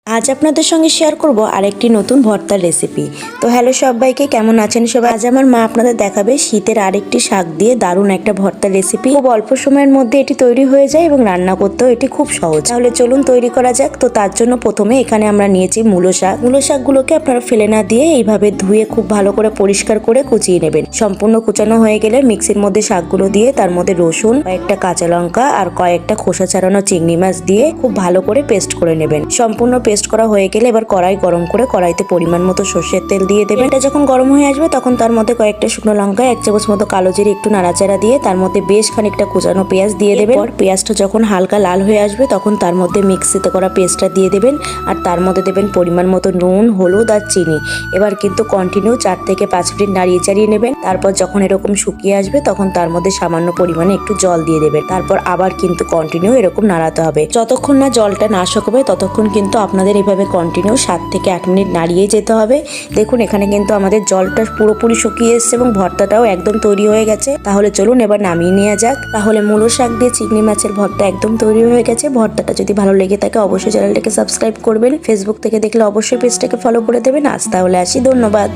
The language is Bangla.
আজ আপনাদের সঙ্গে শেয়ার করব আরেকটি নতুন ভর্তার রেসিপি। তো হ্যালো সবাইকে, কেমন আছেন সবাই? আজ আমার মা আপনাদের দেখাবে শীতের আরেকটি শাক দিয়ে দারুণ একটা ভর্তার রেসিপি। খুব অল্প সময়ের মধ্যে এটি তৈরি হয়ে যায় এবং রান্না করতেও এটি খুব সহজ। তাহলে চলুন তৈরি করা যাক। তো তার জন্য প্রথমে এখানে আমরা নিয়েছি মূলো শাক। মূলো শাকগুলোকে আপনারা ফেলে না দিয়ে এইভাবে ধুয়ে খুব ভালো করে পরিষ্কার করে কুচিয়ে নেবেন। সম্পূর্ণ কুচানো হয়ে গেলে মিক্সির মধ্যে শাকগুলো দিয়ে তার মধ্যে রসুন, কয়েকটা কাঁচা লঙ্কা আর কয়েকটা খোসা ছাড়ানো চিংড়ি মাছ দিয়ে খুব ভালো করে পেস্ট করে নেবেন। সম্পূর্ণ পেস্ট করা হয়ে গেলে এবার কড়াই গরম করে কড়াইতে পরিমাণ মতো সর্ষের তেল দিয়ে দেবেন। এটা যখন গরম হয়ে আসবে তখন তার মধ্যে কয়েকটা শুকনো লঙ্কা, 1 চামচ মতো কালো জিরে একটু নাড়াচাড়া দিয়ে তার মধ্যে বেশ খানিকটা কুচানো পেঁয়াজ দিয়ে দেবেন। পেঁয়াজটা যখন হালকা লাল হয়ে আসবে তখন তার মধ্যে মিক্সিতে করা পেস্টটা দিয়ে দেবেন আর তার মধ্যে দেবেন পরিমাণ মতো নুন, হলুদ আর চিনি। এবার কিন্তু কন্টিনিউ 4 থেকে 5 মিনিট নাড়িয়ে চাড়িয়ে নেবেন। তারপর যখন এরকম শুকিয়ে আসবে তখন তার মধ্যে সামান্য পরিমাণে একটু জল দিয়ে দেবেন। তারপর আবার কিন্তু কন্টিনিউ এরকম নাড়াতে হবে। যতক্ষণ না জলটা না শুকাবে ততক্ষণ কিন্তু আপনাদের এভাবে কন্টিনিউ 7 থেকে 8 মিনিট নাড়িয়ে যেতে হবে। দেখুন এখানে কিন্তু আমাদের জলটা পুরোপুরি শুকিয়ে এসছে এবং ভর্তাটাও একদম তৈরি হয়ে গেছে। তাহলে চলুন এবার নামিয়ে নেওয়া যাক। তাহলে মূলো শাক দিয়ে চিংড়ি মাছের ভর্তা একদম তৈরি হয়ে গেছে। ভর্তাটা যদি ভালো লেগে থাকে অবশ্যই চ্যানেলটাকে সাবস্ক্রাইব করবেন। ফেসবুক থেকে দেখলে অবশ্যই পেজটাকে ফলো করে দেবেন। আজ তাহলে আসি, ধন্যবাদ।